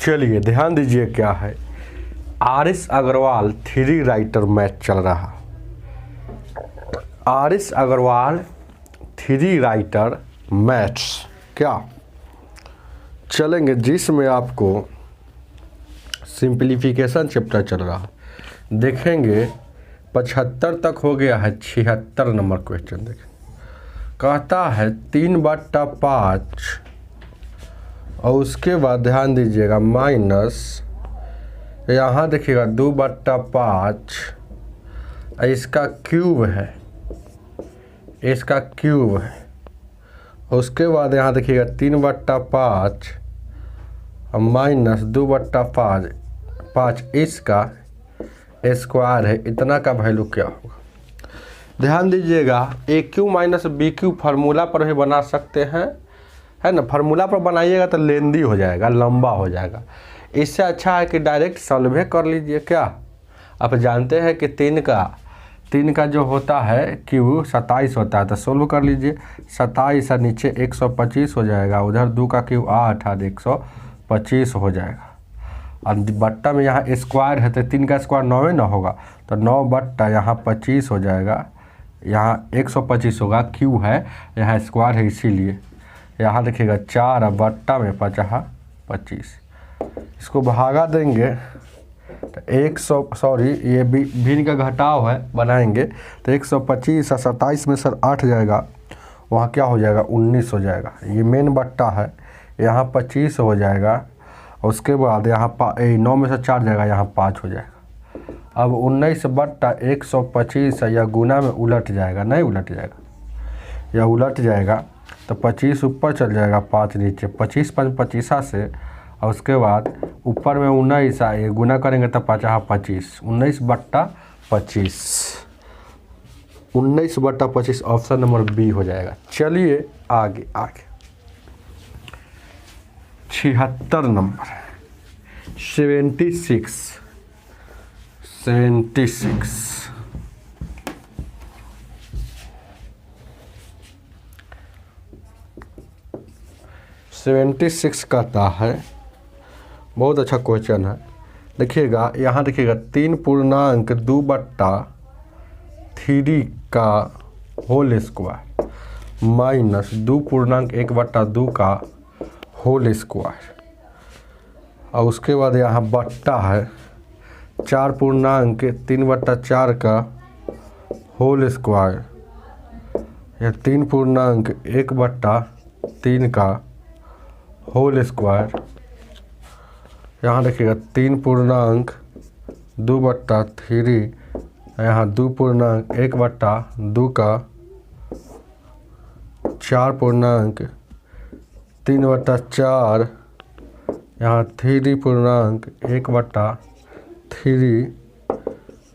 चलिए ध्यान दीजिए क्या है। R S. Agarwal three writer math चल रहा। R S. Agarwal three writer maths क्या चलेंगे, जिसमें आपको सिंप्लीफिकेशन चैप्टर चल रहा। देखेंगे 75 तक हो गया है, 76 नंबर क्वेश्चन देखें। कहता है 3/5 और उसके बाद ध्यान दीजिएगा माइनस, यहाँ देखिएगा 2/5 इसका क्यूब है, इसका क्यूब है। उसके बाद यहाँ देखिएगा 3/5 और माइनस 2/5 इसका स्क्वायर है। इतना का वैल्यू क्या होगा? ध्यान दीजिएगा A cube minus B cube formula पर भी बना सकते हैं, है ना। फार्मूला पर बनाइएगा तो लेंदी हो जाएगा, लंबा हो जाएगा। इससे अच्छा है कि डायरेक्ट सॉल्व कर लीजिए। क्या आप जानते हैं कि 3 का जो होता है क्यू 27 होता है, तो सोल्व कर लीजिए। 27 और नीचे 125 हो जाएगा, उधर 2 का क्यू 8 और 125 हो जाएगा। और बट्टा में यहाँ स्क्वायर है तो 3 का स्क्वायर 9 ना होगा, तो 9 बट्टा यहाँ 25 हो जाएगा, यहाँ 125 होगा, क्यू है यहाँ स्क्वायर है इसीलिए। यहाँ देखिएगा 4 और बट्टा में 25, इसको भागा देंगे तो 100 ये भिन्न का घटाव है, बनाएंगे तो 125 और 27 में सर 8 जाएगा, वहाँ क्या हो जाएगा 19 हो जाएगा। ये मेन बट्टा है, यहाँ 25 हो जाएगा। उसके बाद यहाँ 9 में से 4 जाएगा, यहाँ 5 हो जाएगा। अब 19/125 या गुना में उलट जाएगा, नहीं उलट जाएगा, या उलट जाएगा तो 25 ऊपर चल जाएगा, 5 नीचे, 25 5 25 से। और उसके बाद ऊपर में 19 ये गुना करेंगे तो 25, 19/25, 19/25 ऑप्शन नंबर बी हो जाएगा। चलिए आगे 76 नंबर 76 कहता है, बहुत अच्छा क्वेश्चन है। देखिएगा यहाँ देखिएगा 3.2/3 का होल स्क्वायर माइनस 2.1/2 का होल स्क्वायर। और उसके बाद यहाँ बट्टा है 4.3/4 का होल स्क्वायर, या 3.1/3 का होल स्क्वायर। यहाँ देखिएगा 3.2/3, यहाँ 2.1/2 का 4.3/4, यहाँ 3.1/3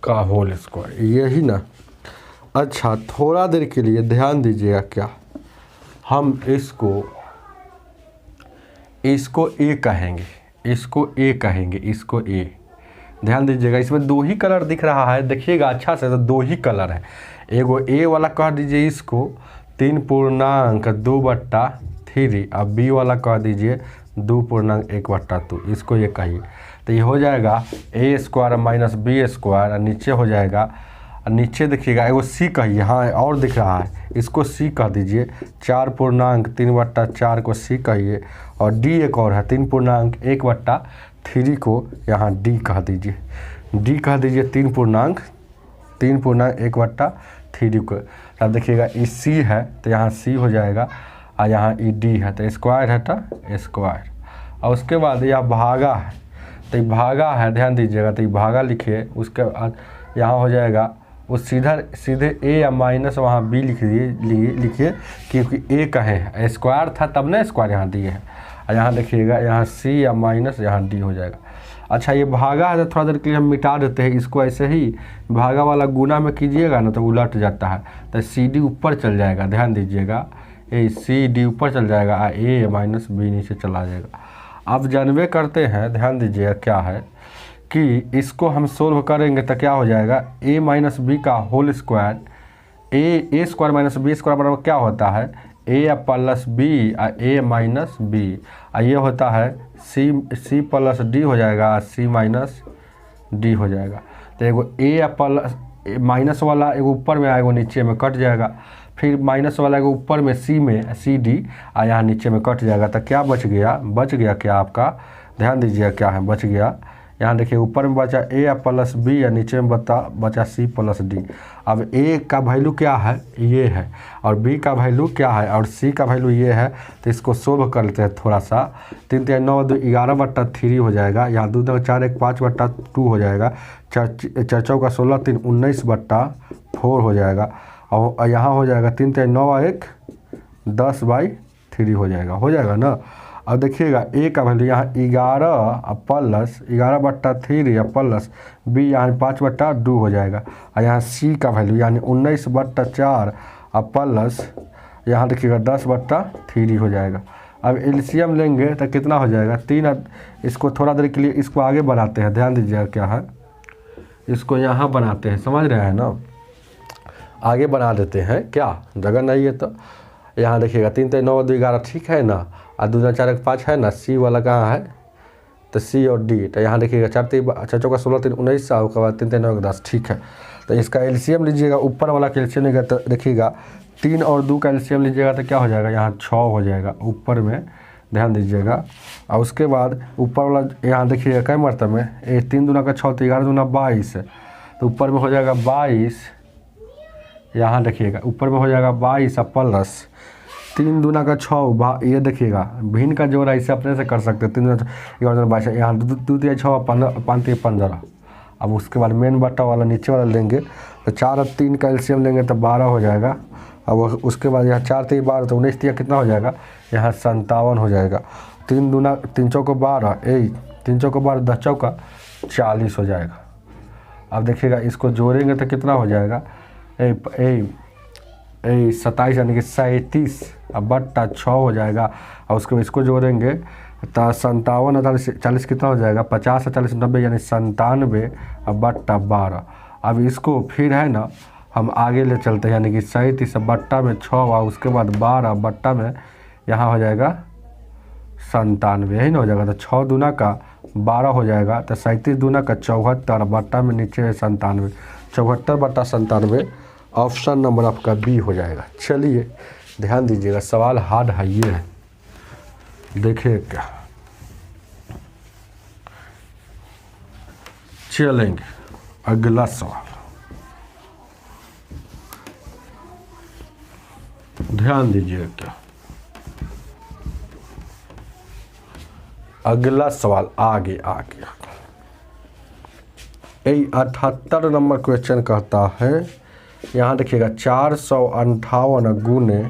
का होल स्क्वायर, यही ना। अच्छा थोड़ा देर के लिए ध्यान दीजिएगा, क्या हम इसको ए कहेंगे, इसको ए कहेंगे, इसको ए। ध्यान दीजिएगा इसमें 2 ही कलर दिख रहा है, देखिएगा अच्छा से, तो 2 ही कलर है। एगो ए वाला कह दीजिए इसको 3.2/3, अब बी वाला कह दीजिए 2.1/2, इसको ये कहिए। तो ये हो जाएगा ए स्क्वायर माइनस बी स्क्वायर, नीचे हो जाएगा, नीचे देखिएगा एगो सी कहिए, हाँ और दिख रहा है, इसको सी कह दीजिए। 4.3/4 को सी कहिए, और डी एक और है 3.1/3 को यहाँ डी कह दीजिए, डी कह दीजिए 3.1/3 को। अब देखिएगा ई सी है तो यहाँ सी हो जाएगा, और यहाँ ई डी है तो स्क्वायर है तो स्क्वायर। और उसके बाद यह भागा है, तो ये भागा है, ध्यान दीजिएगा, तो ये भागा लिखिए। उसके बाद यहाँ हो जाएगा, वो सीधे ए या माइनस वहाँ बी लिखिए, क्योंकि ए कहे हैं, स्क्वायर था तब ना स्क्वायर यहाँ दिए है। और यहाँ देखिएगा यहाँ सी या माइनस यहाँ डी हो जाएगा। अच्छा ये भागा है तो थोड़ा देर के लिए हम मिटा देते हैं इसको, ऐसे ही भागा वाला गुना में कीजिएगा ना तो उलट जाता है, तो सी डी ऊपर चल जाएगा। ध्यान दीजिएगा ए सी डी ऊपर चल जाएगा, ए माइनस बी नीचे चला जाएगा। अब जानवे करते हैं, ध्यान दीजिएगा क्या है कि इसको हम सोल्व करेंगे तो क्या हो जाएगा, ए माइनस बी का होल स्क्वायर, ए स्क्वायर माइनस बी स्क्वायर बराबर क्या होता है, ए प्लस बी और ए माइनस बी, और ये होता है सी प्लस डी हो जाएगा, सी माइनस डी हो जाएगा। तो एगो ए प्लस माइनस वाला एगो ऊपर में आएगा, नीचे में कट जाएगा, फिर माइनस वाला एगो ऊपर में सी में सी डी और यहाँ नीचे में कट जाएगा। तो क्या बच गया क्या आपका, ध्यान दीजिएगा क्या है बच गया। यहाँ देखिए ऊपर में बचा ए प्लस बी या नीचे में बचा सी प्लस डी। अब ए का वैल्यू क्या है, ये है, और बी का वैल्यू क्या है, और सी का वैल्यू ये है। तो इसको सोल्व कर लेते हैं थोड़ा सा। 3 3 9 2 11/3 हो जाएगा, यहाँ 2 2 4 1 5/2 हो जाएगा, 4 4 16 3 19/4 हो जाएगा, और यहाँ हो जाएगा 3 3 9 1 10/3 हो जाएगा ना। अब देखिएगा ए का वैल्यू यहाँ 11 प्लस 11/3 या प्लस बी यहाँ 5/2 हो जाएगा, और यहाँ सी का वैल्यू यानी 19/4 और प्लस यहाँ देखिएगा 10/3 हो जाएगा। अब एलसीएम लेंगे तो कितना हो जाएगा 3। इसको थोड़ा देर के लिए इसको आगे बढ़ाते हैं, ध्यान दीजिएगा क्या है, इसको यहाँ बनाते हैं, समझ रहे हैं ना, आगे बना देते हैं, क्या जगह नहीं है तो यहाँ देखिएगा 3 3 9 2 11 ठीक है ना, और 2 2 4 1 5 है ना, सी वाला कहाँ है, तो सी और डी। तो यहाँ देखिएगा 4 4 16 3 19 उसके बाद 3 3 9 1 10 ठीक है। तो इसका एलसीएम लीजिएगा, ऊपर वाला का एलसीएम लीजिएगा तो देखिएगा 3 और 2 का एलसीएम लीजिएगा तो क्या हो जाएगा, यहाँ 6 हो जाएगा ऊपर में, ध्यान दीजिएगा। और उसके बाद ऊपर वाला यहाँ देखिएगा कई मरतब में 3 दूना का 6 तो 11 दूना 22, तो ऊपर में हो जाएगा 22, यहाँ देखिएगा ऊपर में हो जाएगा 22 प्लस 3 दूना का 6, ये देखिएगा भिन्न का जोड़ ऐसे अपने से कर सकते हैं, 3 दूना 11 22, यहाँ 2 3 6 5 3 15। अब उसके बाद मेन बट्टा वाला नीचे वाला लेंगे तो 4 और 3 का एलसीएम लेंगे तो 12 हो जाएगा। अब उसके बाद यहाँ 4 3 12 तो 19 3 कितना हो जाएगा, यहाँ 57 हो जाएगा। 3 दूना 3 चौको 12, 3 चौको 12 10 चौका 40 हो जाएगा। अब देखिएगा इसको जोड़ेंगे तो कितना हो जाएगा, 27 यानी कि 37/6 हो जाएगा। और उसके बाद इसको जोड़ेंगे तो 57 40 कितना हो जाएगा, 50 40 90 यानी 97/12। अब इसको फिर है ना हम आगे ले चलते हैं, यानी कि 37/6 और उसके बाद 12 में यहाँ हो जाएगा 97, यही ना हो जाएगा। तो 6 दूना का 12 हो जाएगा, तो 37 दूना का 74 बट्टा में नीचे है 97, 74/97 ऑप्शन नंबर आपका बी हो जाएगा। चलिए ध्यान दीजिएगा, सवाल हार्ड है ये है, देखिए क्या चलेंगे अगला सवाल, ध्यान दीजिएगा क्या अगला सवाल आगे 78 नंबर क्वेश्चन कहता है, यहाँ देखिएगा 458 गुने,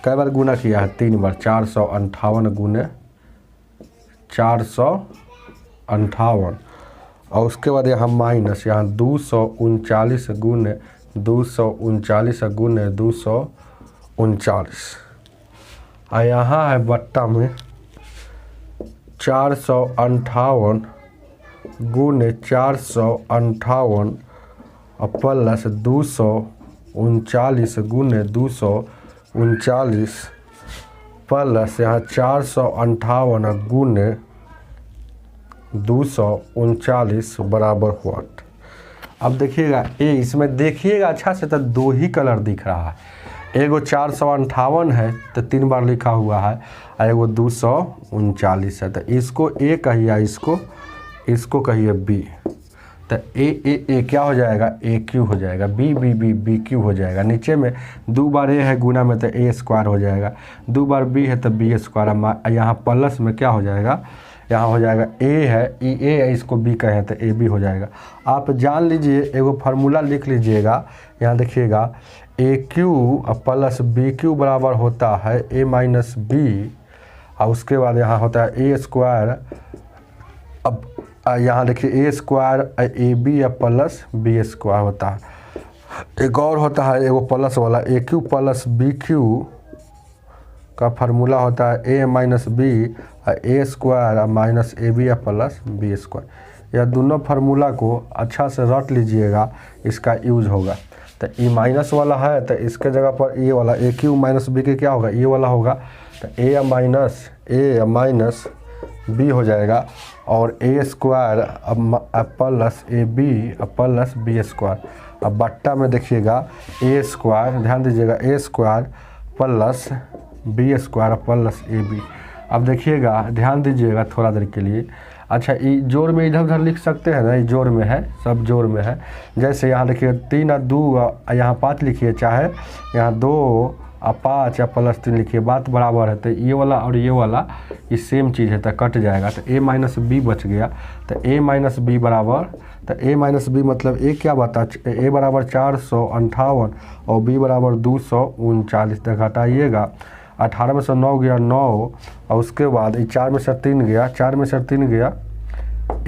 कई बार गुना किया है 3 बार, 458 गुने 458, और उसके बाद यहाँ माइनस, यहाँ 239 गुने 239 गुने 239, और यहाँ है बट्टा में 458 गुने 458 और प्लस 239 गुने 239 प्लस यहाँ 458 गुने 239 बराबर व्हाट। अब देखिएगा इसमें देखिएगा अच्छा से, तो 2 ही कलर दिख रहा है, एगो 458 है तो 3 बार लिखा हुआ है, और एगो 239 है, तो इसको ए कहिए, इसको कहिए बी। तो ए क्या हो जाएगा, ए क्यू हो जाएगा, बी क्यू हो जाएगा। नीचे में 2 बार ए है गुना में तो ए स्क्वायर हो जाएगा, 2 बार बी है तो बी स्क्वायर। यहाँ प्लस में क्या हो जाएगा, यहाँ हो जाएगा ए है, ए है इसको बी कहें तो ए बी हो जाएगा। आप जान लीजिए, एगो फार्मूला लिख लीजिएगा, यहाँ देखिएगा A cube plus B Q बराबर होता है ए माइनस बी, और उसके बाद यहाँ होता है ए स्क्वायर। अब यहाँ देखिए ए स्क्वायर ए बी या प्लस बी स्क्वायर होता है। एक और होता है एगो प्लस वाला, A cube plus B cube का फार्मूला होता है A minus B A square minus A B या प्लस बी स्क्वायर। यह दोनों फार्मूला को अच्छा से रट लीजिएगा, इसका यूज होगा। तो ई माइनस वाला है तो इसके जगह पर ये वाला ए क्यू माइनस बी के क्या होगा, ये वाला होगा। तो ए माइनस बी हो जाएगा और ए स्क्वायर अब plus A B plus B square. अब बट्टा में देखिएगा ए स्क्वायर, ध्यान दीजिएगा A square plus B square plus A B. अब देखिएगा ध्यान दीजिएगा थोड़ा देर के लिए। अच्छा ये जोड़ में इधर उधर लिख सकते हैं ना, ये जोड़ में है, सब जोड़ में है। जैसे यहाँ देखिए 3 और 2 यहाँ 5 लिखिए, चाहे यहाँ 2 और 5 या प्लस 3 लिखिए, बात बराबर है। तो ये वाला और ये वाला ये सेम चीज़ है तो कट जाएगा। तो ए माइनस बी बच गया। तो ए माइनस बी बराबर, तो ए माइनस बी मतलब ए क्या बता, ए बराबर 458 और बी बराबर 239। तो घटाइएगा 18 में से 9 गया 9 और उसके बाद 4 में से 3 गया, 4 में से 3 गया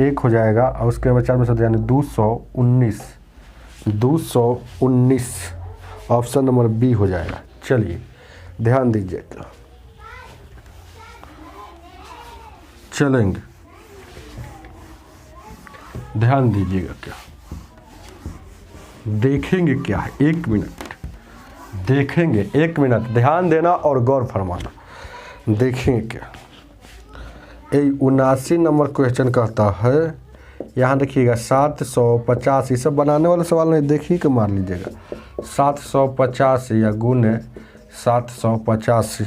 1 हो जाएगा और उसके बाद 4 में से यानी 219 ऑप्शन नंबर बी हो जाएगा। चलिए ध्यान दीजिएगा, चलेंगे ध्यान दीजिएगा, क्या देखेंगे क्या है, 1 मिनट देखेंगे, 1 मिनट ध्यान देना और गौर फरमाना। देखेंगे क्या, 79 नंबर क्वेश्चन कहता है, यहाँ देखिएगा 785, सब बनाने वाला सवाल नहीं, देखिए के मार लीजिएगा। 785 या गुने 785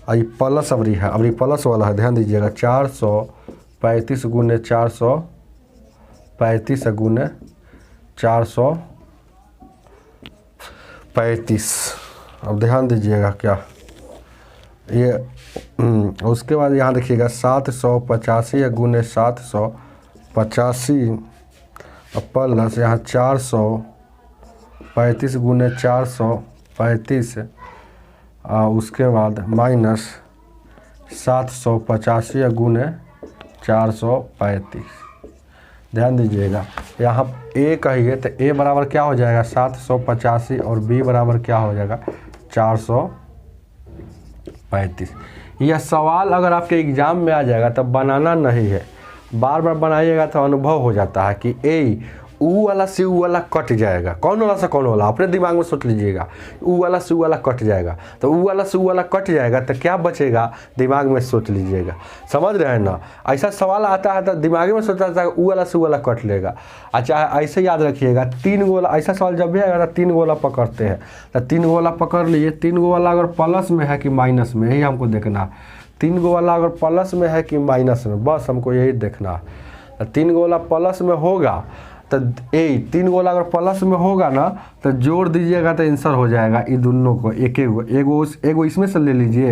ये प्लस अवरी है, अवरी प्लस वाला है, ध्यान दीजिएगा। 435 गुने 435 गुने 435। अब ध्यान दीजिएगा क्या ये उसके बाद यहाँ देखिएगा 785 या गुने 785 प्लस यहाँ 435 गुने 435 उसके बाद माइनस 785 या गुने 435। ध्यान दीजिएगा यहाँ ए कहिए तो ए बराबर क्या हो जाएगा 785 और बी बराबर क्या हो जाएगा 435। यह सवाल अगर आपके एग्ज़ाम में आ जाएगा तब बनाना नहीं है, बार बार बनाइएगा तो अनुभव हो जाता है कि ए ऊ वाला से ऊ वाला कट जाएगा, कौन वाला से कौन वाला, अपने दिमाग में सोच लीजिएगा। ऊ वाला से ऊ वाला कट जाएगा, तो ऊ वाला से ऊ वाला कट जाएगा तो क्या बचेगा, दिमाग में सोच लीजिएगा। समझ रहे हैं ना, ऐसा सवाल आता है तो दिमाग में सोचा जाता है ऊ वाला से ऊ वाला कट लेगा। अच्छा ऐसे याद रखिएगा 3 गोला, ऐसा सवाल जब भी आएगा तो 3 गोला पकड़ते हैं, तो 3 गोला पकड़ लीजिए। 3 गोला अगर प्लस में है कि माइनस में, यही हमको देखना है। 3 गोला अगर प्लस में है कि माइनस में, बस हमको यही देखना है। 3 गोला प्लस में होगा तो 3 गोला अगर प्लस में होगा ना तो जोड़ दीजिएगा तो आंसर हो जाएगा। ये दोनों को एगो इसमें से ले लीजिए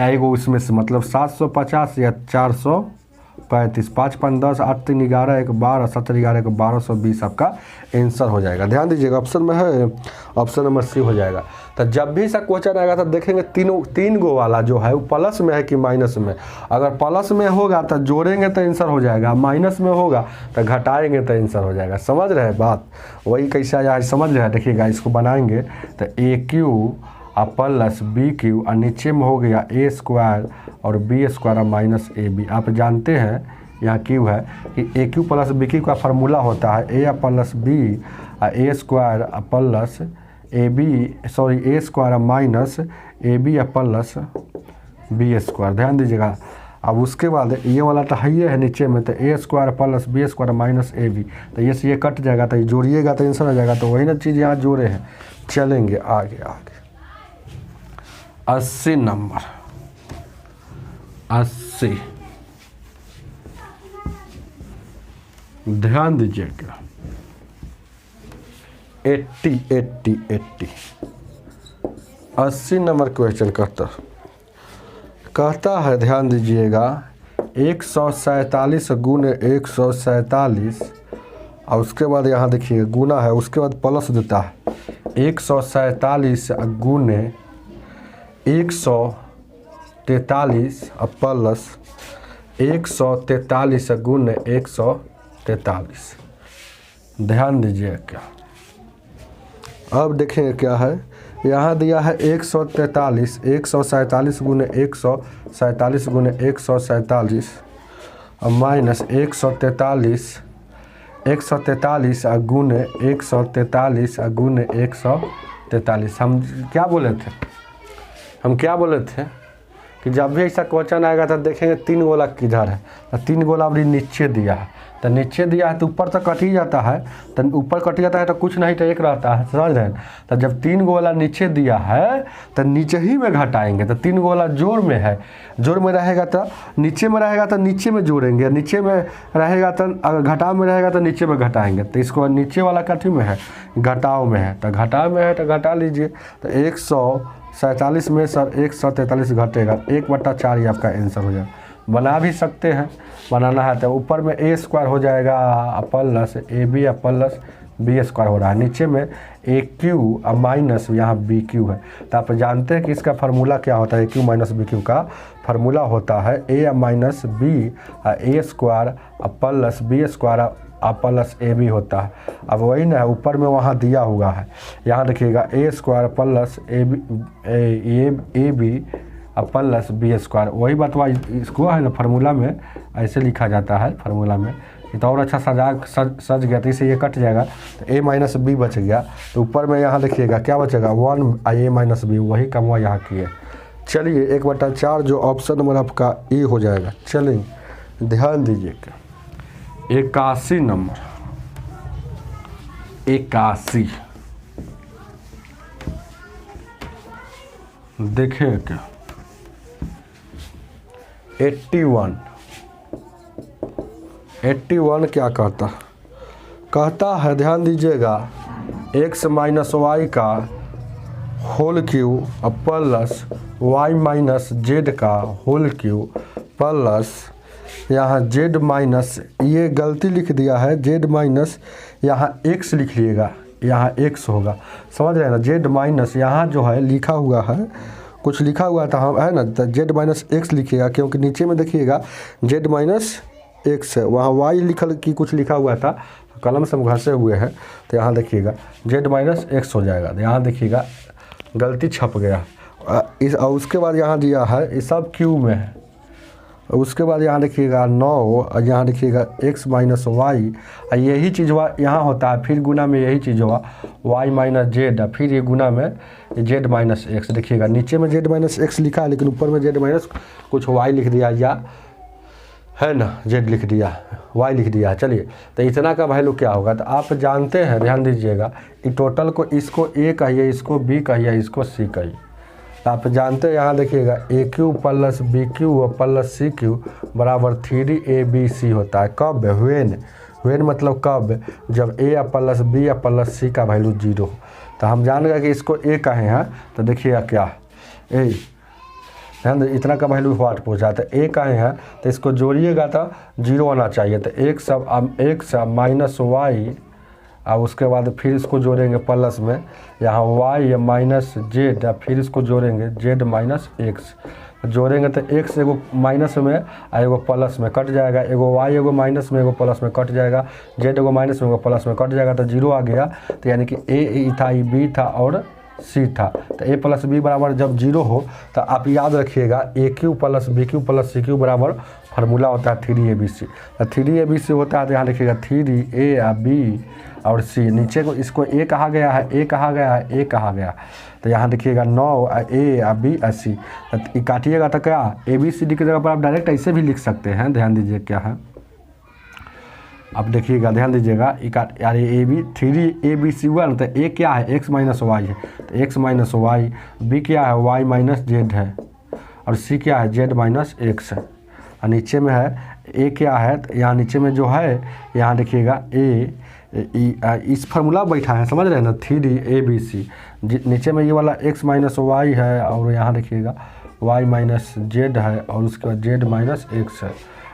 एगो इसमें से, मतलब 750 या 435, 5 5 10 8 3 11 1 12 7 11 1 1220 आपका आंसर हो जाएगा। ध्यान दीजिएगा ऑप्शन में है, ऑप्शन नंबर सी हो जाएगा। तो जब भी सा क्वेश्चन आएगा तो देखेंगे 3 गो वाला जो है वो प्लस में है कि माइनस में। अगर प्लस में होगा तो जोड़ेंगे तो आंसर हो जाएगा, माइनस में होगा तो घटाएंगे तो आंसर हो जाएगा। समझ रहे हैं बात, वही कैसे आया समझ रहे हैं। देखिएगा इसको बनाएंगे तो A cube plus B cube और नीचे में हो गया ए स्क्वायर और B square minus A B. आप जानते हैं यहाँ क्यू है कि A cube plus B cube का फार्मूला होता है A plus B A square plus A B A square minus A B plus B square. ध्यान दीजिएगा। अब उसके बाद ये वाला तो है ही है नीचे में, तो A square plus B square minus A B, तो ये से ये कट जाएगा तो ये जोड़िएगा तो आंसर आ जाएगा। तो वही ना चीज़ यहाँ जोड़े हैं। चलेंगे आगे आगे। 80 नंबर 80, ध्यान दीजिएगा। 80 नंबर क्वेश्चन कहता है ध्यान दीजिएगा 147 गुने 147 और उसके बाद यहाँ देखिए गुना है, उसके बाद प्लस देता है 147 गुने 143 प्लस 143 गुने 143। ध्यान दीजिए क्या, अब देखेंगे क्या है। यहाँ दिया है 147 गुने 147 गुने 147 और माइनस 143 143 गुने 143 गुने 143। हम क्या बोले थे कि जब भी ऐसा क्वेश्चन आएगा तो देखेंगे 3 गोला किधर है, तो 3 गोला अभी नीचे दिया है, तो नीचे दिया है तो ऊपर तो कट ही जाता है, तो ऊपर कट जाता है तो कुछ नहीं तो एक रहता है, समझ रहे हैं। तो जब 3 गोला नीचे दिया है तो नीचे ही में घटाएंगे, तो 3 गोला जोड़ में है, जोड़ में रहेगा तो नीचे में रहेगा तो नीचे में जोड़ेंगे, नीचे में रहेगा तो अगर घटाव में रहेगा तो नीचे में घटाएंगे। तो इसको नीचे वाला कथी में है, घटाव में है, तो घटाव में है तो घटा लीजिए। तो 147 में सर 143 घटेगा, 1/4 ही आपका आंसर हो जाएगा। बना भी सकते हैं, बनाना है तो ऊपर में a स्क्वायर हो जाएगा plus AB plus B square हो रहा है, नीचे में AQ और माइनस यहाँ BQ है। तो आप जानते हैं कि इसका फार्मूला क्या होता है, AQ माइनस BQ का फार्मूला होता है A minus B A square plus B square plus AB होता है। अब वही ना ऊपर में वहाँ दिया हुआ है, यहाँ देखिएगा A square plus AB plus B square, वही बतवा इसको है ना फार्मूला में ऐसे लिखा जाता है। फार्मूला में ये तो और अच्छा सज गया, तो इसे ये कट जाएगा तो A माइनस B बच गया। तो ऊपर में यहाँ देखिएगा क्या बचेगा 1 A माइनस B, वही कमवा यहाँ किए। चलिए 1/4 जो ऑप्शन नंबर आपका ए हो जाएगा। चलिए ध्यान दीजिएगा 81 नंबर, 81 देखिए क्या 81 क्या कहता है ध्यान दीजिएगा, x माइनस वाई का whole cube plus y minus Z का होल क्यूब प्लस यहाँ z माइनस, ये गलती लिख दिया है, z माइनस यहाँ x लिख लीजिएगा, यहाँ x होगा, समझ रहे हैं ना। z माइनस यहाँ जो है लिखा हुआ है, कुछ लिखा हुआ था हम है ना, तो z माइनस एक्स लिखिएगा, क्योंकि नीचे में देखिएगा z माइनस एक्स है, वहाँ y लिखल की कुछ लिखा हुआ था, कलम से हम घसे हुए हैं, तो यहाँ देखिएगा z माइनस एक्स हो जाएगा। तो यहाँ देखिएगा गलती छप गया इस, और उसके बाद यहाँ दिया है ये सब क्यू में है, उसके बाद यहाँ देखिएगा 9 और यहाँ देखिएगा x माइनस वाई, यही चीज़ यहाँ होता है, फिर गुना में यही चीज़ हुआ y माइनस जेड, फिर ये गुना में z माइनस एक्स। देखिएगा नीचे में z माइनस एक्स लिखा है, लेकिन ऊपर में z माइनस कुछ y लिख दिया, या है ना z लिख दिया, y लिख दिया। चलिए तो इतना का वैल्यू क्या होगा, तो आप जानते हैं, ध्यान दीजिएगा, इ टोटल को इसको a कहिए, इसको b कहिए, इसको c कहिए। आप जानते हैं यहाँ देखिएगा AQ plus BQ plus CQ बराबर 3ABC होता है। कब? व्हेन मतलब कब, जब A plus B plus C का वैल्यू 0 हो। तो हम जान गए कि इसको A कहे हैं, तो देखिएगा क्या A, इतना का वैल्यू व्हाट पूछा, तो A कहे हैं तो इसको जोड़िएगा तो 0 आना चाहिए। तो x माइनस वाई, और उसके बाद फिर इसको जोड़ेंगे प्लस में, यहाँ y माइनस जेड, फिर इसको जोड़ेंगे z माइनस एक्स, जोड़ेंगे तो x एगो माइनस में और एगो प्लस में कट जाएगा, एगो y एगो माइनस में एगो प्लस में कट जाएगा, z एगो माइनस में एगो प्लस में कट जाएगा, तो 0 आ गया। तो यानी कि a था, b था और c था। तो a प्लस b बराबर जब 0 हो तो आप याद रखिएगा AQ plus BQ plus CQ बराबर फार्मूला होता है 3ABC। तो 3ABC होता है, तो यहाँ देखिएगा 3A B और C, नीचे को इसको A कहा गया है, A कहा गया है, A कहा गया। तो यहाँ देखिएगा 9 A B C, तो काटिएगा तो क्या ABCD की जगह पर आप डायरेक्ट ऐसे भी लिख सकते हैं। ध्यान दीजिए क्या है, अब देखिएगा ध्यान दीजिएगा, यार AB 3ABC हुआ ना, तो A क्या है x माइनस वाई है, तो x माइनस वाई, B क्या है y माइनस जेड है, और C क्या है z माइनस एक्स है, और नीचे में है A क्या है, तो यहाँ नीचे में जो है यहाँ देखिएगा A इस फार्मूला बैठा है, समझ रहे हैं ना 3ABC, नीचे में ये वाला x माइनस वाई है, और यहाँ देखिएगा y माइनस जेड है, और उसके बाद z माइनस एक्स है।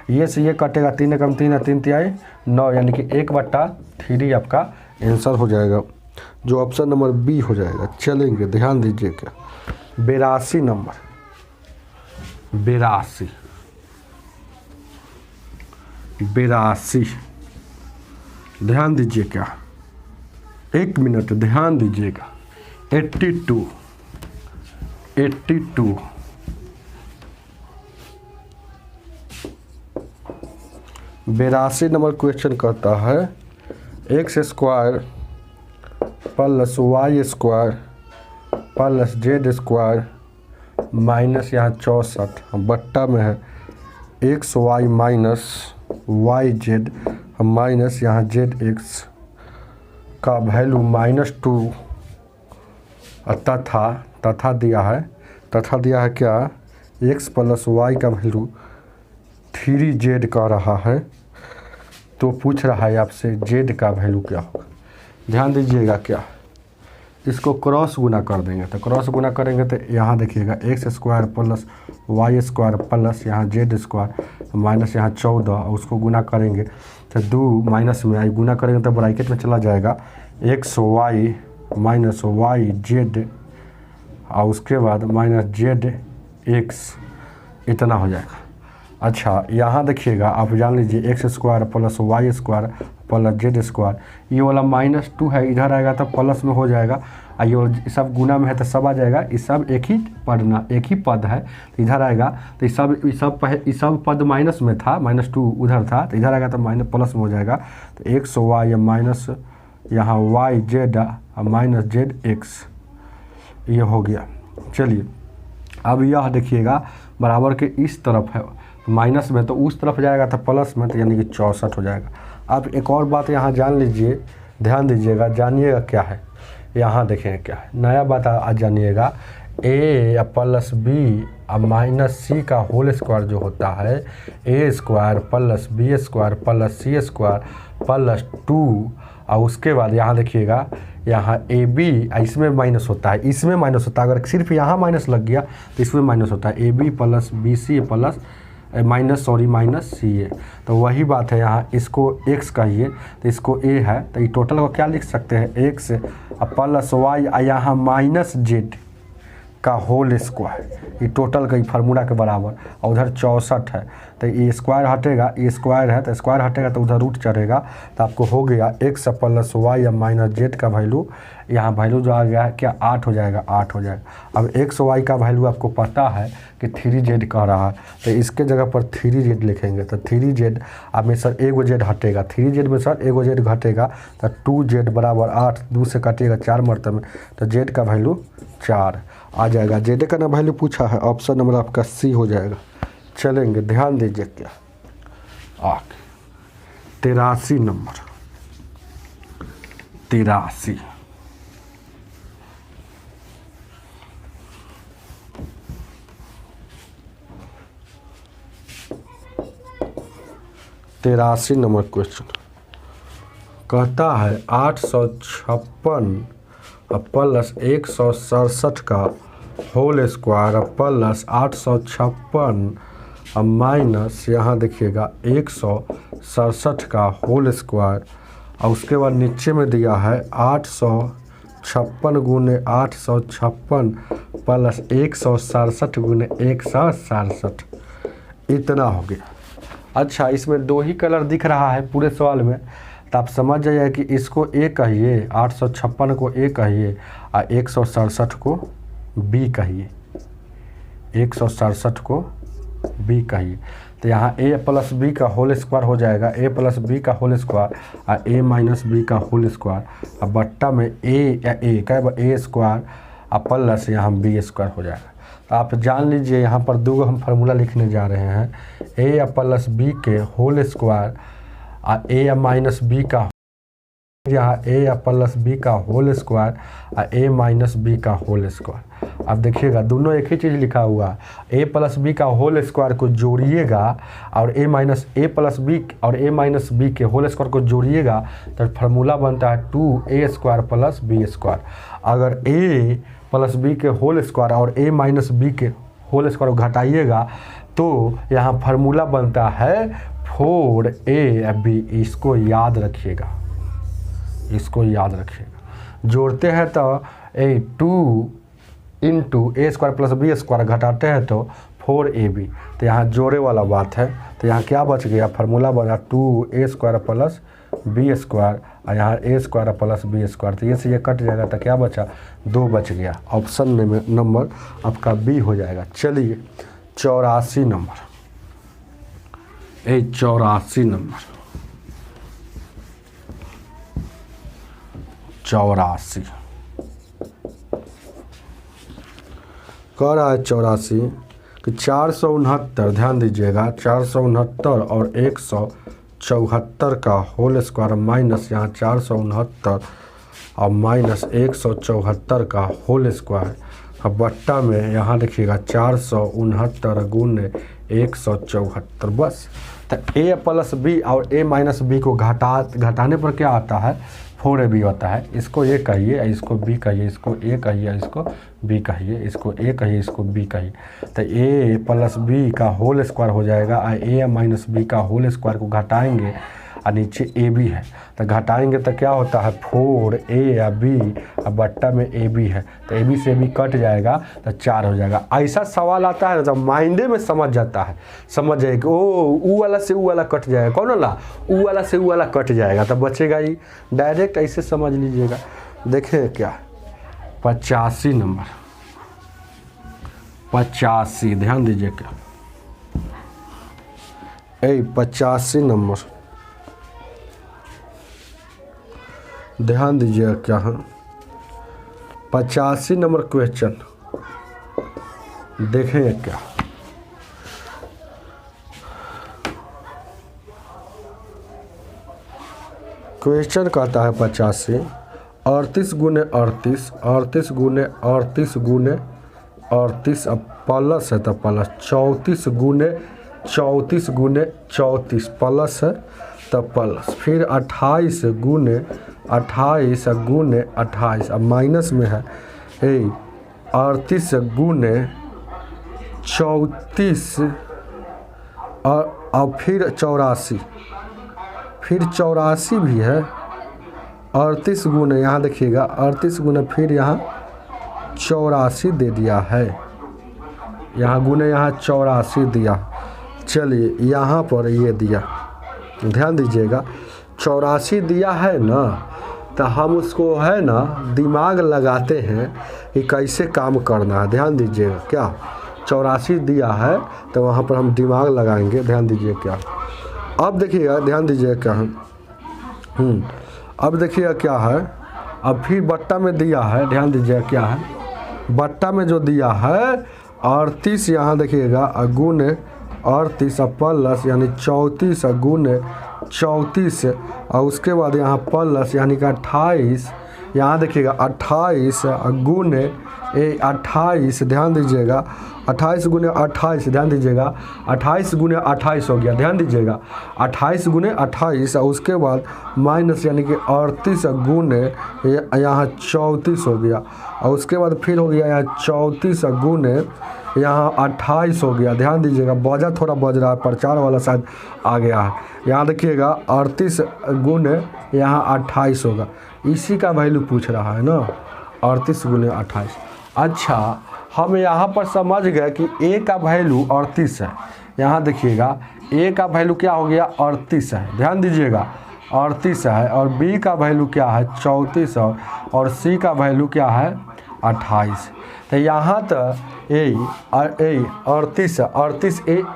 ये से ये कटेगा, 3 एकम 3 है, 3 तिहाई 9, यानी कि 1/3 आपका आंसर हो जाएगा, जो ऑप्शन नंबर बी हो जाएगा। चलेंगे ध्यान दीजिएगा 82 नंबर, 82 ध्यान दीजिएगा, 1 मिनट ध्यान दीजिएगा। 82 82 नंबर क्वेश्चन कहता है X square plus Y square plus Z square minus यहाँ 64 बट्टा में है X Y minus Y Z minus यहाँ जेड एक्स का वैल्यू -2 तथा दिया है क्या x प्लस वाई का वैल्यू 3z का रहा है। तो पूछ रहा है आपसे z का वैल्यू क्या होगा। ध्यान दीजिएगा क्या, इसको क्रॉस गुना कर देंगे तो क्रॉस गुना करेंगे तो यहाँ देखिएगा X square plus Y square plus यहाँ जेड स्क्वायर माइनस यहाँ 14 और उसको गुना करेंगे तो 2 माइनस में आई गुना करेंगे तो ब्रैकेट में चला जाएगा X Y minus Y Z और उसके बाद माइनस जेड एक्स इतना हो जाएगा। अच्छा यहाँ देखिएगा आप जान लीजिए X square plus Y square plus Z square ये वाला -2 है इधर आएगा तो प्लस में हो जाएगा और ये सब गुना में है तो सब आ जाएगा। ये सब एक ही पद है तो इधर आएगा तो ये सब पद माइनस में था -2 उधर था तो इधर आएगा तो माइनस प्लस में हो जाएगा। तो एक्स वाई माइनस यहाँ Y Z minus Z X ये हो गया। चलिए अब यह देखिएगा बराबर के इस तरफ है माइनस में तो उस तरफ जाएगा तो प्लस में तो यानी कि 64 हो जाएगा। अब एक और बात यहाँ जान लीजिए, ध्यान दीजिएगा, जानिएगा क्या है। यहाँ देखें क्या है नया बात आज जानिएगा। a plus B minus C का होल स्क्वायर जो होता है a square plus B square plus C square plus 2 और उसके बाद यहाँ देखिएगा यहाँ ए बी इसमें माइनस होता है इसमें माइनस होता है। अगर सिर्फ यहाँ माइनस लग गया तो इसमें माइनस होता है A B plus B C plus minus C A. तो वही बात है यहाँ इसको x कहिए तो इसको a है तो ये टोटल को क्या लिख सकते हैं x प्लस वाई यहाँ माइनस जेड का होल स्क्वायर ये टोटल का फार्मूला के बराबर और उधर 64 है तो ये स्क्वायर हटेगा ये स्क्वायर है तो स्क्वायर हटेगा तो उधर रूट चढ़ेगा तो आपको हो गया x प्लस वाई या माइनस जेड का वैल्यू यहाँ वैल्यू जो आ गया है क्या 8 हो जाएगा 8 हो जाएगा। अब एक्स वाई का वैल्यू आपको पता है कि 3z कह रहा है तो इसके जगह पर 3z लिखेंगे तो 3z अब में सर एगो जेड हटेगा 3z में सर एगो जेड घटेगा तो 2z बराबर 8 2 से कटेगा 4 मरतबे तो z का वैल्यू 4 आ जाएगा। जेड का ना वैल्यू पूछा है ऑप्शन नंबर आपका सी हो जाएगा। चलेंगे ध्यान दीजिए क्या 83 नंबर 83 83 नंबर क्वेश्चन कहता है 856 प्लस 167 का होल स्क्वायर प्लस 856 माइनस यहाँ देखिएगा 167 का होल स्क्वायर और उसके बाद नीचे में दिया है 856 गुने 856 प्लस 167 गुने 167 इतना हो गया। अच्छा इसमें 2 ही कलर दिख रहा है पूरे सवाल में तो आप समझ जाइए कि इसको ए कहिए 856 को ए कहिए और 167 को बी कहिए 167 को बी कहिए। तो यहाँ ए प्लस बी का होल स्क्वायर हो जाएगा ए प्लस बी का होल स्क्वायर और ए माइनस बी का होल स्क्वायर और बट्टा में ए क्या ए स्क्वायर और प्लस यहाँ बी स्क्वायर हो जाएगा। तो आप जान लीजिए यहाँ पर 2 हम फार्मूला लिखने जा रहे हैं ए प्लस बी के होल स्क्वायर और ए माइनस बी का यहाँ ए प्लस बी का होल स्क्वायर और ए माइनस बी का होल स्क्वायर। अब देखिएगा दोनों एक ही चीज़ लिखा हुआ ए प्लस बी का होल स्क्वायर को जोड़िएगा और ए प्लस बी और ए माइनस बी के होल स्क्वायर को जोड़िएगा तो फार्मूला बनता है 2a square plus B square. अगर ए प्लस बी के होल स्क्वायर और ए माइनस बी के होल स्क्वायर को घटाइएगा तो यहाँ फार्मूला बनता है 4ab। इसको याद रखिएगा जोड़ते हैं तो 2 into A square plus B square घटाते हैं तो 4ab। तो यहाँ जोड़े वाला बात है तो यहाँ क्या बच गया फार्मूला बना 2a square plus B square और यहाँ A square plus B square. तो ये से ये कट जाएगा तो क्या बचा 2 बच गया। ऑप्शन में नंबर आपका बी हो जाएगा। चलिए 84 नंबर 84 नंबर 84 कह रहा है 84 कि 469, ध्यान दीजिएगा 469 और 174 का होल स्क्वायर माइनस यहाँ 469 और माइनस 174 का होल स्क्वायर, अब बट्टा में यहाँ देखिएगा 469 गुने 174। बस तो a प्लस बी और a माइनस बी को घटाने पर क्या आता है 4ab होता है। इसको a कहिए, इसको b कहिए, इसको a कहिए, इसको b कहिए, इसको a कहिए, इसको b कहिए। तो a प्लस बी का होल स्क्वायर हो जाएगा, a माइनस बी का होल स्क्वायर को घटाएंगे और नीचे ए बी है तो घटाएंगे तो क्या होता है 4a या b और बट्टा में ए बी है तो ए बी से भी कट जाएगा तो 4 हो जाएगा। ऐसा सवाल आता है जब माइंडे में समझ जाता है, समझ जाए कि ओ ऊ वाला से ऊ वाला कट जाएगा, कौन वाला ऊ वाला से ऊ वाला कट जाएगा तब बचेगा ही। डायरेक्ट ऐसे समझ लीजिएगा। देखें क्या 85 नंबर 85, ध्यान दीजिए क्या 85 नंबर, ध्यान दीजिएगा क्या है 85 नंबर क्वेश्चन। देखेंगे क्या क्वेश्चन कहता है 85, 38 गुने 38, 38 गुने 38 गुने 38 अब प्लस है तो प्लस 34 गुने 34 गुने 34 प्लस है तो प्लस, फिर 28 गुने 28 गुने 28 अब माइनस में है 38 गुने 34 और अब फिर 84, फिर 84 भी है 38 गुने, यहाँ देखिएगा 38 गुने फिर यहाँ 84 दे दिया है, यहाँ गुने यहाँ 84 दिया। चलिए यहाँ पर ये दिया, ध्यान दीजिएगा 84 दिया है ना तो हम उसको है ना दिमाग लगाते हैं कि कैसे काम करना है। ध्यान दीजिएगा क्या 84 दिया है तो वहाँ पर हम दिमाग लगाएंगे। ध्यान दीजिए क्या, अब देखिएगा ध्यान दीजिए क्या है अब देखिएगा क्या है, अब फिर बट्टा में दिया है, ध्यान दीजिए क्या है बट्टा में जो दिया है 38 यहाँ देखिएगा गुने 38 प्लस यानी 34 गुने 34 और उसके बाद यहाँ प्लस यानी कि 28, यहाँ देखिएगा 28 गुने 28, ध्यान दीजिएगा 28 गुने 28, ध्यान दीजिएगा 28 गुने 28 हो गया, ध्यान दीजिएगा 28 गुने 28 और उसके बाद माइनस यानी कि 38 गुने यहाँ 34 हो गया और उसके बाद फिर हो गया यहाँ 34 गुने यहाँ 28 हो गया। ध्यान दीजिएगा बजा थोड़ा बज रहा है, प्रचार वाला शायद आ गया है। यहाँ देखिएगा 38 गुने यहाँ 28 होगा, इसी का वैल्यू पूछ रहा है ना 38 गुने 28। अच्छा हम यहाँ पर समझ गए कि a का वैल्यू 38 है, यहाँ देखिएगा a का वैल्यू क्या हो गया 38 है, ध्यान दीजिएगा 38 है और b का वैल्यू क्या है 34 है और c का वैल्यू क्या है 28। तो यहाँ तो a 38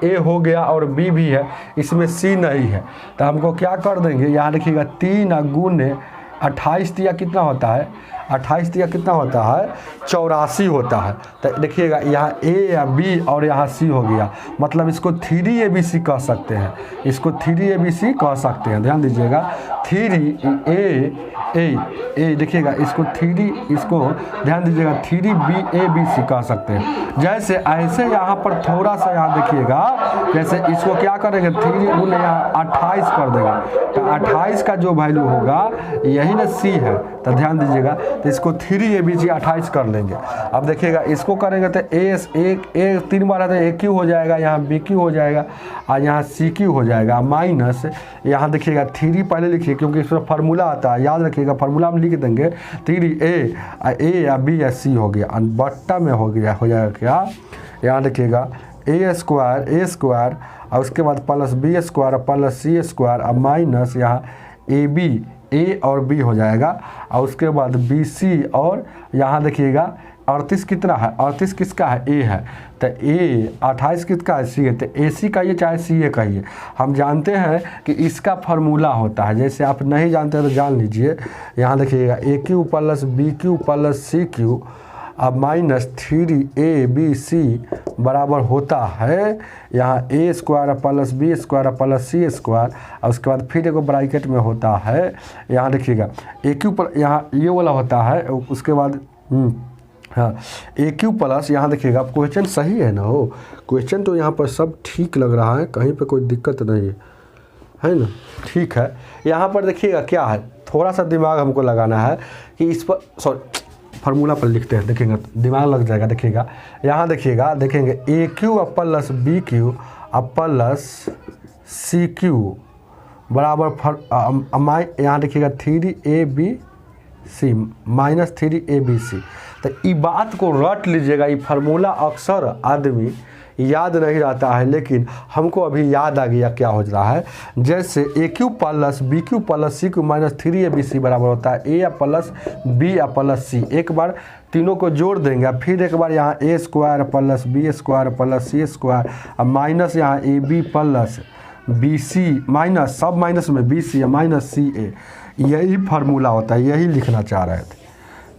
a हो गया और b भी है, इसमें c नहीं है तो हमको क्या कर देंगे, यहाँ देखिएगा 3 गुने 28 दिया कितना होता है 28 दिया कितना होता है 84 होता है। तो देखिएगा यहाँ a या b और यहाँ c हो गया, मतलब इसको 3abc कह सकते हैं, इसको 3abc कह सकते हैं। ध्यान दीजिएगा 3a देखिएगा इसको 3 इसको ध्यान दीजिएगा 3babc कह सकते हैं। जैसे ऐसे यहाँ पर थोड़ा सा यहाँ देखिएगा, जैसे इसको क्या करेंगे 3 गुने यहाँ 28 कर देंगे तो 28 का जो वैल्यू होगा यही ना c है, तो ध्यान दीजिएगा तो इसको 3abc 28 कर लेंगे। अब देखिएगा इसको करेंगे तो a 3 बार है तो a क्यू हो जाएगा, यहाँ b क्यू हो जाएगा और यहाँ c क्यू हो जाएगा माइनस यहाँ देखिएगा 3 पहले लिखिए क्योंकि इसमें फार्मूला आता है, याद रखिएगा फार्मूला हम लिख देंगे 3a या b या c हो गया और बट्टा में हो जाएगा क्या, यहाँ देखिएगा a स्क्वायर और उसके बाद plus b square plus c square और माइनस यहाँ a और b हो जाएगा और उसके बाद bc और यहाँ देखिएगा 38 कितना है, 38 किसका है, ए है, तो ए 28 किसका है, सी है, तो ए सी कहिए चाहे सी ए कहिए। हम जानते हैं कि इसका फार्मूला होता है, जैसे आप नहीं जानते तो जान लीजिए, यहाँ देखिएगा A cube plus B cube plus C cube अब माइनस 3ab बराबर होता है यहाँ A square plus B square plus C square, और उसके बाद फिर एक ब्रैकेट में होता है, यहाँ देखिएगा ए क्यू पर यहाँ ये वाला होता है, उसके बाद हाँ ए क्यू प्लस, यहाँ देखिएगा क्वेश्चन सही है ना, हो क्वेश्चन तो यहाँ पर सब ठीक लग रहा है, कहीं पे कोई दिक्कत नहीं है ना, ठीक है। यहाँ पर देखिएगा क्या है, थोड़ा सा दिमाग हमको लगाना है कि इस पर, सॉरी फार्मूला पर लिखते हैं, देखिएगा दिमाग लग जाएगा। देखिएगा यहाँ देखिएगा, देखेंगे A cube plus B cube plus C cube बराबर यहाँ देखिएगा 3ab माइनस 3abc। तो ये बात को रट लीजिएगा, ये फार्मूला अक्सर आदमी याद नहीं रहता है, लेकिन हमको अभी याद आ गया क्या हो रहा है। जैसे A cube plus B cube plus C cube minus 3abc बराबर होता है A plus B plus C. एक बार तीनों को जोड़ देंगे, फिर एक बार यहाँ A square plus B square plus C square और माइनस यहाँ A B plus B C minus, सब माइनस में B C minus C A, यही फार्मूला होता है, यही लिखना चाह रहे थे।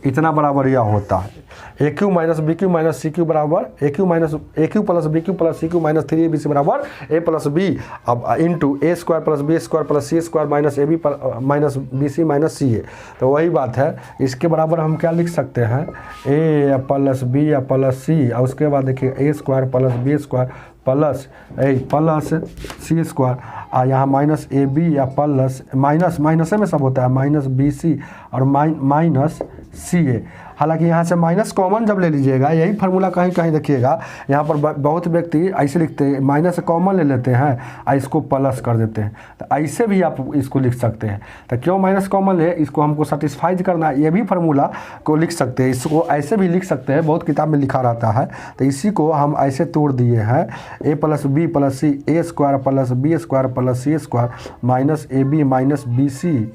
इतना बराबर यह होता है A cube minus B cube minus C cube बराबर A cube plus B cube plus C cube minus 3abc बराबर ए प्लस बी अब into A square plus B square plus C square minus A B minus B C minus C A. तो वही बात है, इसके बराबर हम क्या लिख सकते हैं, A plus B plus C, और उसके बाद देखिए A square plus B square plus A plus C square, और यहाँ माइनस ए बी या प्लस माइनस माइनस में सब होता है माइनस बी सी और माइनस सी ए। हालांकि यहाँ से माइनस कॉमन जब ले लीजिएगा, यही फार्मूला कहीं कहीं देखिएगा, यहाँ पर बहुत व्यक्ति ऐसे लिखते हैं, माइनस से कॉमन ले लेते हैं और इसको प्लस कर देते हैं, तो ऐसे भी आप इसको लिख सकते हैं। तो क्यों माइनस कॉमन ले, इसको हमको सेटिस्फाइड करना है, ये भी फार्मूला को लिख सकते हैं, इसको ऐसे भी लिख सकते हैं, बहुत किताब में लिखा रहता है। तो इसी को हम ऐसे तोड़ दिए हैं, A plus B plus C A square plus B square plus C square minus A B minus B C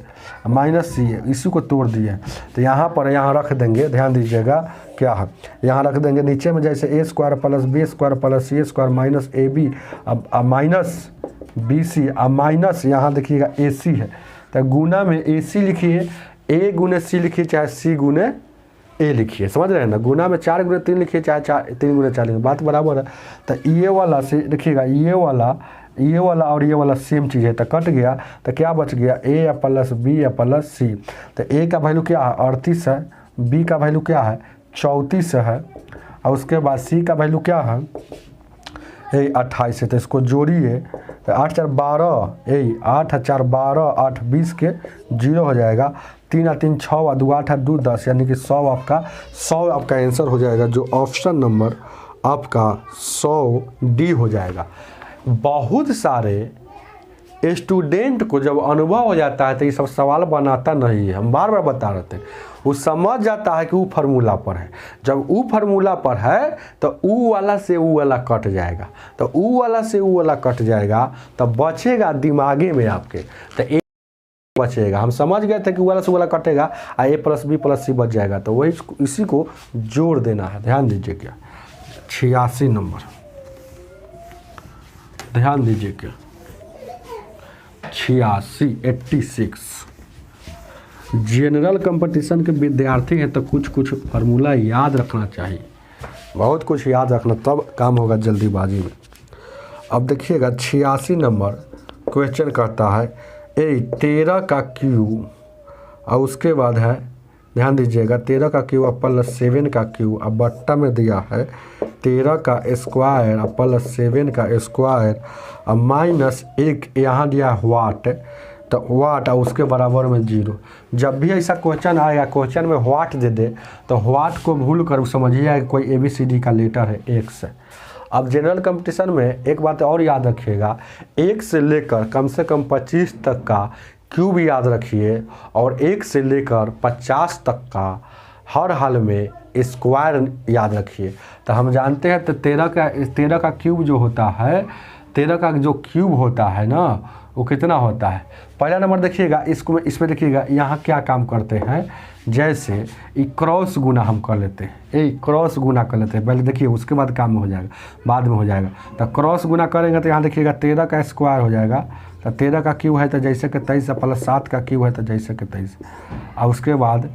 minus C, इसी को तोड़ दिए। तो यहाँ पर यहाँ रख देंगे, ध्यान दीजिएगा क्या है, यहाँ रख देंगे नीचे में जैसे A square plus B square plus C square minus A B अब माइनस बी सी अब माइनस यहाँ देखिएगा ए सी है, तो गुना में ए सी लिखिए, ए गुने सी लिखिए चाहे सी गुने ए लिखिए, समझ रहे हैं ना, गुना में 4 गुने 3 लिखिए चाहे 3 गुने 4 लिखिए, बात बराबर है। तो ये वाला से देखिएगा ये वाला और ये वाला सेम चीज़ है, तो कट गया, तो क्या बच गया ए प्लस बी प्लस सी। तो ए का वैल्यू क्या है 38 है, बी का वैल्यू क्या है 34 है, और उसके बाद सी का वैल्यू क्या है 28 है। तो इसको जोड़िए, तो 8 4 12 8 4 12 8 20 के 0 हो जाएगा, 3 3 6 और 2 8 2 10, यानी कि 100 आपका आंसर हो जाएगा, जो ऑप्शन नंबर आपका 100 डी हो जाएगा। बहुत सारे स्टूडेंट को जब अनुभव हो जाता है तो ये सब सवाल बनाता नहीं है, हम बार बार बता रहे थे, वो समझ जाता है कि वो फार्मूला पर है, जब वो फार्मूला पर है तो ऊ वाला से ऊ वाला कट जाएगा, तो ऊ वाला से ऊ वाला कट जाएगा, तो बचेगा दिमागे में आपके, तो ए बचेगा, हम समझ गए थे कि वाला से वाला कटेगा, ए प्लस बी प्लस सी बच जाएगा, तो वही इसी को जोड़ देना है। ध्यान दीजिए क्या 86 नंबर, ध्यान दीजिए क्या 86 जनरल कंपटीशन के विद्यार्थी हैं तो कुछ फार्मूला याद रखना चाहिए, बहुत कुछ याद रखना, तब काम होगा जल्दीबाजी में। अब देखिएगा 86 नंबर क्वेश्चन करता है 13 का क्यूब, और उसके बाद है ध्यान दीजिएगा 13 का क्यूब प्लस 7 का क्यूब, अब बट्टा में दिया है 13 का स्क्वायर प्लस 7 का स्क्वायर अब माइनस 1 यहाँ दिया वाट, तो वाट और उसके बराबर में 0। जब भी ऐसा क्वेश्चन आएगा, क्वेश्चन में वाट दे दे तो वाट को भूल कर समझिए कि कोई ABCD का लेटर है 1 से। अब जनरल कंपटीशन में एक बात और याद रखिएगा, 1 से लेकर कम से कम 25 तक का क्यूब याद रखिए, और 1 से लेकर 50 तक का हर हाल में स्क्वायर याद रखिए। तो हम जानते हैं तो 13 का क्यूब जो होता है, 13 का जो क्यूब होता है ना, वो कितना होता है। पहला नंबर देखिएगा, इसको इसमें देखिएगा यहाँ क्या काम करते हैं, जैसे ये क्रॉस गुना हम कर लेते हैं, ये क्रॉस गुना कर लेते हैं पहले, देखिए उसके बाद काम हो जाएगा, बाद में हो जाएगा। तो क्रॉस गुना करेंगे तो यहाँ देखिएगा 13 का स्क्वायर हो जाएगा, तो 13 का क्यूब है तो जैसे कि 23 प्लस 7 का क्यूब है तो जैसे कि 23। और उसके बाद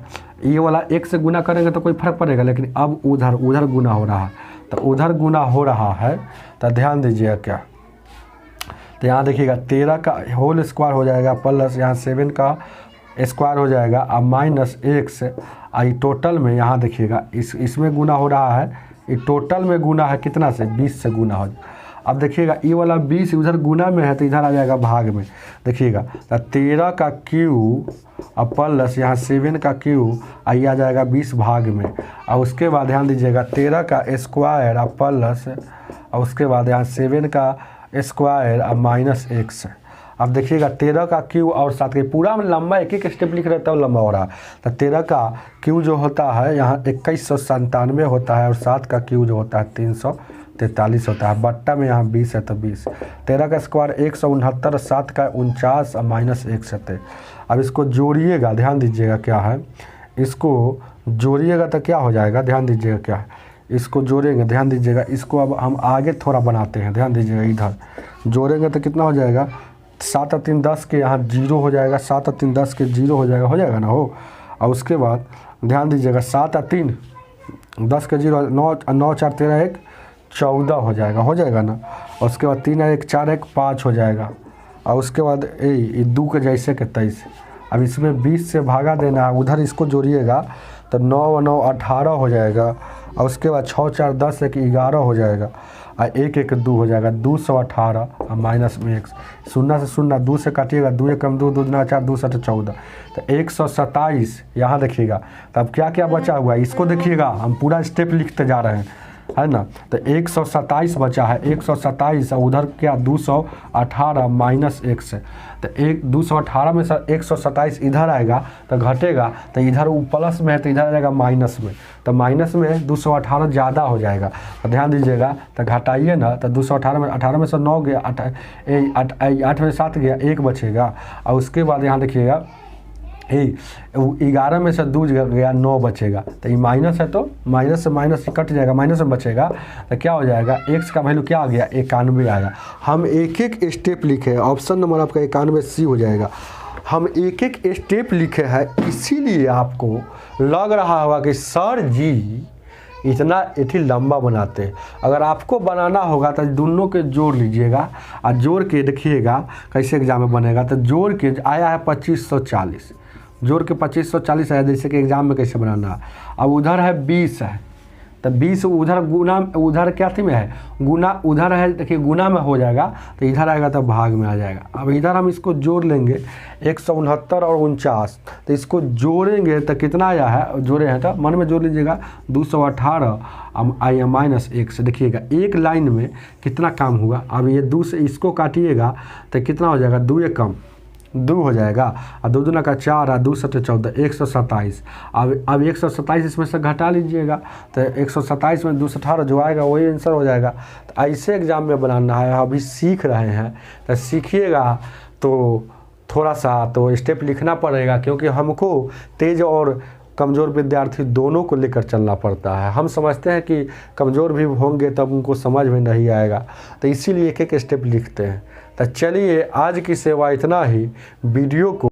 ये वाला 1 से गुना करेंगे तो कोई फर्क पड़ेगा, लेकिन अब उधर गुना हो रहा है, तो उधर गुना हो रहा है, तो ध्यान दीजिएगा क्या, तो यहाँ देखिएगा 13 का होल स्क्वायर हो जाएगा प्लस यहाँ 7 का स्क्वायर हो जाएगा और माइनस 1 से, आई टोटल में यहाँ देखिएगा इसमें गुना हो रहा है, ये टोटल में गुना है कितना से, 20 से गुना हो। अब देखिएगा ये वाला 20 उधर गुना में है तो इधर आ जाएगा भाग में, देखिएगा तो 13 का क्यूब और प्लस यहाँ 7 का क्यूब आई आ जाएगा 20 भाग में, और उसके बाद ध्यान दीजिएगा 13 का स्क्वायर और प्लस, और उसके बाद यहाँ 7 का स्क्वायर और माइनस 1 से। अब देखिएगा 13 का क्यू और 7 का पूरा में लंबा एक एक स्टेप लिख रहे तब लंबा हो रहा है। तो 13 का क्यू जो होता है यहाँ 2197 होता है, और 7 का क्यू जो होता है 343 होता है, बट्टा में यहाँ 20 है तो 20। 13 का स्क्वायर 169, 7 का 49 और माइनस 1 से। अब इसको जोड़िएगा, ध्यान दीजिएगा क्या है, इसको जोड़िएगा तो क्या हो जाएगा, ध्यान दीजिएगा क्या है, इसको जोड़ेंगे, ध्यान दीजिएगा, इसको अब हम आगे थोड़ा बनाते हैं, ध्यान दीजिएगा, इधर जोड़ेंगे तो कितना हो जाएगा, 7 और 3 10 के यहाँ 0 हो जाएगा, 7 और 3 10 के 0 हो जाएगा ना हो। और उसके बाद ध्यान दीजिएगा 7 और 3 10 के 0, 9 4 13 1 14 हो जाएगा ना। और उसके बाद 3 1 4 1 5 हो जाएगा, और उसके बाद ये 2 के जैसे के 23। अब इसमें 20 से भागा देना है, उधर इसको जोड़िएगा तो 9 9 18 हो जाएगा, और उसके बाद 6 4 10 1 11 हो जाएगा, और 1 1 2 हो जाएगा, 218 और माइनस में 1, 0 से 0 2 से काटिएगा, 2 1 2 2 2 4 2 7 14, तो 127 यहाँ देखिएगा। तो अब क्या क्या बचा हुआ है इसको देखिएगा, हम पूरा स्टेप लिखते जा रहे हैं, है ना। तो 127 बचा है, 127 और उधर क्या 218 माइनस 1 से, तो 218 में से 127 इधर आएगा तो घटेगा, तो इधर वो प्लस में है तो इधर आ जाएगा माइनस में, तो माइनस में 218 ज़्यादा हो जाएगा, तो ध्यान दीजिएगा, तो घटाइए ना, तो 218 में 18 में से 9 गया, 8 में 7 गया, 1 बचेगा, और उसके बाद यहाँ देखिएगा 11 में से 2 गया, 9 बचेगा, तो ये माइनस है तो माइनस से माइनस कट जाएगा, माइनस में बचेगा, तो क्या हो जाएगा, x का वैल्यू क्या आ गया, 91 आया। हम एक एक स्टेप लिखे, ऑप्शन नंबर आपका 91 C हो जाएगा। हम एक एक स्टेप लिखे हैं, इसीलिए आपको लग रहा होगा कि सर जी इतना इतनी लंबा बनाते हैं। अगर आपको बनाना होगा तो दोनों के जोड़ लीजिएगा, और जोड़ के देखिएगा कैसे एग्जाम में बनेगा। तो जोड़ के आया है 2540, जोड़ के 2540 है, जैसे कि एग्ज़ाम में कैसे बनाना है। अब उधर है 20 है, तो 20 उधर गुना, उधर क्या थी में है गुना, उधर है देखिए गुना में हो जाएगा, तो इधर आएगा तो भाग में आ जाएगा। अब इधर हम इसको जोड़ लेंगे 169 और 49, तो इसको जोड़ेंगे तो कितना आया है, जोड़े हैं तो मन में जोड़ लीजिएगा 218 आया माइनस 1 से। देखिएगा एक लाइन में कितना काम हुआ। अब ये 2 से इसको काटिएगा तो कितना हो जाएगा, 2 1 कम 2 हो जाएगा, और 2 दूना का 4 और 2 7 14 127। अब 127 इसमें से घटा लीजिएगा, तो 127 में 218 जो आएगा वही आंसर हो जाएगा। तो ऐसे एग्ज़ाम में बनाना है, अभी सीख रहे हैं तो सीखिएगा, तो थोड़ा सा तो स्टेप लिखना पड़ेगा, क्योंकि हमको तेज़ और कमज़ोर विद्यार्थी दोनों को लेकर चलना पड़ता है। हम समझते हैं कि कमज़ोर भी होंगे तब उनको समझ में नहीं आएगा, तो इसीलिए एक एक स्टेप लिखते हैं। तो चलिए आज की सेवा इतना ही। वीडियो को